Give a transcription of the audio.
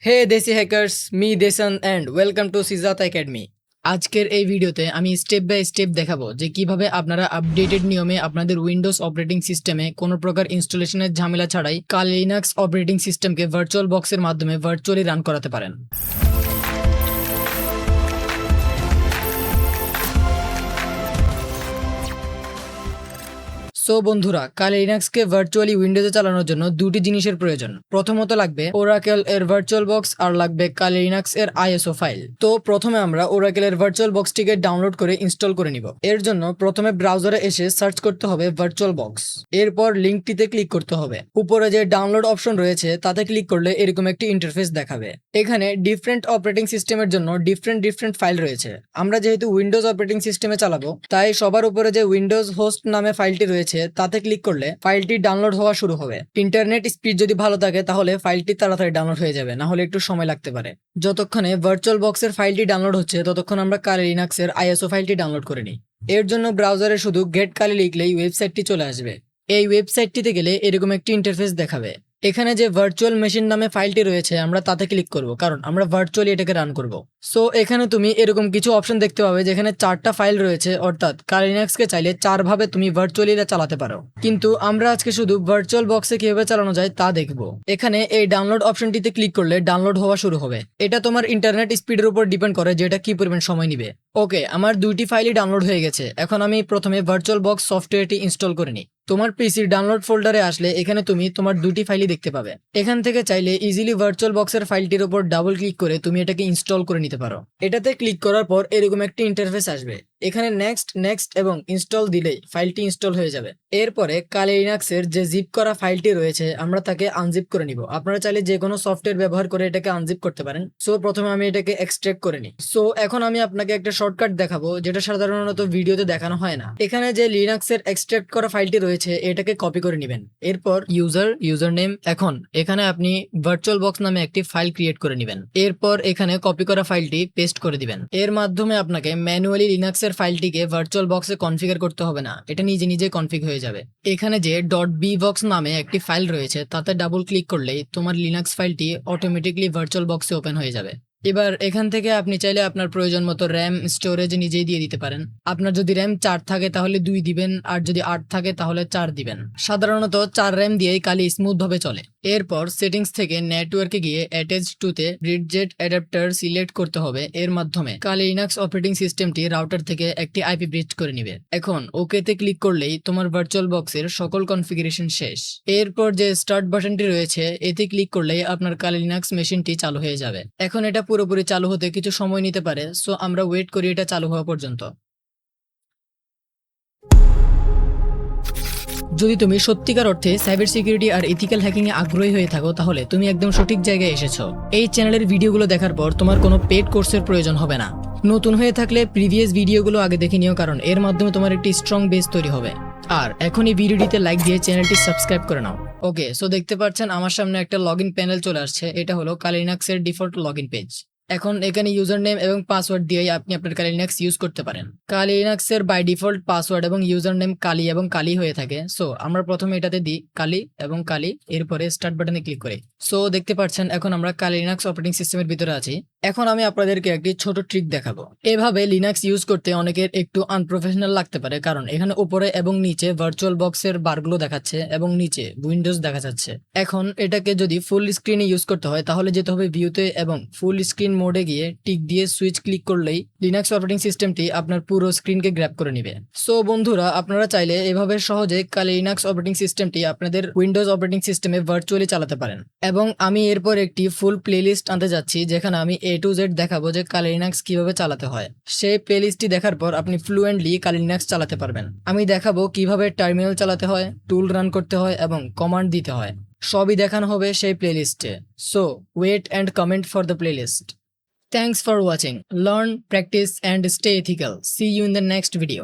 Hey desi hackers, me Deshan and welcome to Sijat Academy. আজকের এই ভিডিওতে আমি স্টেপ বাই স্টেপ দেখাবো যে কিভাবে আপনারা আপডেটেড নিয়মে আপনাদের উইন্ডোজ অপারেটিং সিস্টেমে কোনো প্রকার ইনস্টলেশনের ঝামেলা ছাড়াই কালি লিনাক্স অপারেটিং সিস্টেমকে ভার্চুয়াল বক্সের মাধ্যমে ভার্চুয়ালি রান করাতে পারেন। সো বন্ধুরা, কালি লিনাক্সকে ভার্চুয়ালি উইন্ডোজে চালানোর জন্য দুটি জিনিসের প্রয়োজন। প্রথমত লাগবে ওরাকেল এর ভার্চুয়াল বক্স আর লাগবে কালি লিনাক্স এর আইএসও ফাইল। তো প্রথমে আমরা ওরাকেল এর ভার্চুয়াল বক্সটিকে ডাউনলোড করে ইনস্টল করে নিব। এর জন্য প্রথমে ব্রাউজারে এসে সার্চ করতে হবে ভার্চুয়াল বক্স। এরপর লিঙ্কটিতে ক্লিক করতে হবে। উপরে যে ডাউনলোড অপশন রয়েছে তাতে ক্লিক করলে এরকম একটি ইন্টারফেস দেখাবে। এখানে ডিফারেন্ট অপারেটিং সিস্টেমের জন্য ডিফারেন্ট ফাইল রয়েছে। আমরা যেহেতু উইন্ডোজ অপারেটিং সিস্টেমে চালাবো, তাই সবার উপরে যে উইন্ডোজ হোস্ট নামে ফাইলটি রয়েছে তাতে ক্লিক করলে ফাইলটি ডাউনলোড হওয়া শুরু হবে। ইন্টারনেট স্পিড যদি ভালো থাকে তাহলে ফাইলটি তাড়াতাড়ি ডাউনলোড হয়ে যাবে, না হলে একটু সময় লাগতে পারে। যতক্ষণে ভার্চুয়াল বক্সের ফাইলটি ডাউনলোড হচ্ছে ততক্ষণ আমরা কালি লিনাক্সের আইএসও ফাইলটি ডাউনলোড করে নিই। এর জন্য ব্রাউজারে শুধু গেট কালি লিখলেই ওয়েবসাইটটি চলে আসবে। এই ওয়েবসাইটটিতে গেলে এরকম একটি ইন্টারফেস দেখাবে। এখানে যে ভার্চুয়াল মেশিন নামে ফাইলটি রয়েছে আমরা তাতে ক্লিক করব, কারণ আমরা ভার্চুয়ালি এটাকে রান করব। সো এখানে তুমি এরকম কিছু অপশন দেখতে পাবে যেখানে 4টা ফাইল রয়েছে, অর্থাৎ কালি লিনাক্সকে চাইলে 4 ভাবে তুমি ভার্চুয়ালি চালাতে পারো। কিন্তু আমরা আজকে শুধু ভার্চুয়াল বক্সে কিভাবে চালানো যায় তা দেখব। এখানে এই ডাউনলোড অপশনটিতে ক্লিক করলে ডাউনলোড হওয়া শুরু হবে। এটা তোমার ইন্টারনেট স্পিডের উপর ডিপেন্ড করে যেটা কি পরিমাণ সময় নিবে। ওকে, আমার দুইটি ফাইলই ডাউনলোড হয়ে গেছে। এখন আমি প্রথমে ভার্চুয়াল বক্স সফটওয়্যারটি ইনস্টল করে নিই। তোমার পিসির ডাউনলোড ফোল্ডারে আসলে এখানে তুমি তোমার দুটি ফাইলই দেখতে পাবে। এখান থেকে চাইলে ইজিলি ভার্চুয়াল বক্সের ফাইলটির উপর ডাবল ক্লিক করে তুমি এটাকে ইনস্টল করে নিতে পারো। এটাতে ক্লিক করার পর এরকম একটি ইন্টারফেস আসবে। এখানে নেক্সট এবং ইনস্টল দিলেই ফাইলটি ইনস্টল হয়ে যাবে। এরপরে কালি লিনাক্সের যে জিপ করা ফাইলটি রয়েছে আমরা তাকে আনজিপ করে নিব। আপনারা চাইলে যে কোনো সফটওয়্যার ব্যবহার করে এটাকে আনজিপ করতে পারেন। সো প্রথমে আমি এটাকে এক্সট্রাক্ট করে নিই। সো এখন আমি আপনাকে একটা শর্টকাট দেখাবো যেটা সাধারণত ভিডিওতে দেখানো হয় না। এখানে যে লিনাক্সের এক্সট্রাক্ট করা ফাইলটি রয়েছে এটাকে কপি করে নেবেন। এরপর ইউজার নেম, এখন এখানে আপনি ভার্চুয়াল বক্স নামে একটি ফাইল ক্রিয়েট করে নেবেন। এরপর এখানে কপি করা ফাইলটি পেস্ট করে দিবেন। এর মাধ্যমে আপনাকে ম্যানুয়ালি লিনাক্সের ফাইলটিকে ভার্চুয়াল বক্সে কনফিগার করতে হবে না, এটা নিজে নিজে কনফিগ হয়ে যাবে। এখানে যে .bbox নামে একটি ফাইল রয়েছে তাতে ডাবল ক্লিক করলেই তোমার লিনাক্স ফাইলটি অটোমেটিকলি ভার্চুয়াল বক্সে ওপেন হয়ে যাবে। এবার এখান থেকে আপনি চাইলে আপনার প্রয়োজন মতো র্যাম স্টোরেজ নিজেই দিয়ে দিতে পারেন। আপনার যদি র্যাম 4 থাকে তাহলে 2 দিবেন, আর যদি 8 থাকে তাহলে 4 দিবেন। সাধারণত 4 র্যাম দিয়েই কালি স্মুথ ভাবে চলে। এরপর সেটিংস থেকে নেটওয়ার্কে গিয়ে অ্যাটাচ টু তে ব্রিডজেট অ্যাডাপ্টার সিলেক্ট করতে হবে। এর মাধ্যমে কালি লিনাক্স অপারেটিং সিস্টেমটি রাউটার থেকে একটি আইপি ব্রিজ করে নিবে। এখন ওকেতে ক্লিক করলেই তোমার ভার্চুয়াল বক্সের সকল কনফিগারেশন শেষ। এরপর যে স্টার্ট বাটনটি রয়েছে এতে ক্লিক করলেই আপনার কালি লিনাক্স মেশিনটি চালু হয়ে যাবে। এখন এটা পুরোপুরি চালু হতে কিছু সময় নিতে পারে, সো আমরা ওয়েট করি এটা চালু হওয়া পর্যন্ত। যদি তুমি সত্যিকার অর্থে সাইবার সিকিউরিটি আর ইথিক্যাল হ্যাকিং এ আগ্রহী হয়ে থাকো তাহলে তুমি একদম সঠিক জায়গায় এসেছো। এই চ্যানেলের ভিডিওগুলো দেখার পর তোমার কোনো পেড কোর্সের প্রয়োজন হবে না। নতুন হয়ে থাকলে প্রিভিয়াস ভিডিওগুলো আগে দেখে নিও, কারণ এর মাধ্যমে তোমার একটি স্ট্রং বেস তৈরি হবে। আর এখন এই ভিডিওটিতে লাইক দিয়ে চ্যানেলটি সাবস্ক্রাইব করে নাও। ওকে, সো দেখতে পাচ্ছেন আমার সামনে একটা লগইন প্যানেল চলে আসছে। এটা হলো কালি লিনাক্সের ডিফল্ট লগইন পেজ। এখন এখানে ইউজার নেম এবং পাসওয়ার্ড দিয়েই আপনি আপনার কালি লিনাক্স ইউজ করতে পারেন। কালি লিনাক্সের বাই ডিফল্ট পাসওয়ার্ড এবং ইউজার নেম কালি এবং কালি হয়ে থাকে। সো আমরা প্রথমে এটাতে দিই কালি এবং কালি, এরপরে স্টার্ট বাটনে ক্লিক করি। সো দেখতে পাচ্ছেন এখন আমরা কালি লিনাক্স অপারেটিং সিস্টেমের ভিতরে আছি। এখন আমি আপনাদেরকে একটি ছোট ট্রিক দেখাবো। এভাবে লিনাক্স ইউজ করতে অনেকের একটু আনপ্রফেশনাল লাগতে পারে, কারণ এখানে উপরে এবং নিচে ভার্চুয়াল বক্সের বারগুলো দেখাচ্ছে এবং নিচে উইন্ডোজ দেখা যাচ্ছে। এখন এটাকে যদি ফুল স্ক্রিনে ইউজ করতে হয় তাহলে যেতে হবে ভিউতে এবং ফুল স্ক্রিন মোডে গিয়ে টিক দিয়ে সুইচ ক্লিক করলেই লিনাক্স অপারেটিং সিস্টেমটি আপনার পুরো স্ক্রিনকে গ্র্যাব করে নেবে। সো বন্ধুরা, আপনারা চাইলে এভাবে সহজে কালি লিনাক্স অপারেটিং সিস্টেমটি আপনাদের উইন্ডোজ অপারেটিং সিস্টেমে ভার্চুয়ালি চালাতে পারেন। এবং আমি এরপর একটি ফুল প্লেলিস্ট আনতে যাচ্ছি যেখানে আমি A to Z দেখাবো যে কালি লিনাক্স কিভাবে চালাতে হয়। সেই প্লেলিস্টটি দেখার পর আপনি ফ্লুয়েন্টলি কালি লিনাক্স চালাতে পারবেন। আমি দেখাবো কিভাবে টার্মিনাল চালাতে হয়, টুল রান করতে হয় এবং কমান্ড দিতে হয়। সবই দেখানো হবে সেই প্লেলিস্টে। So wait and comment for the playlist. Thanks for watching. Learn, practice, and stay ethical. See you in the next video.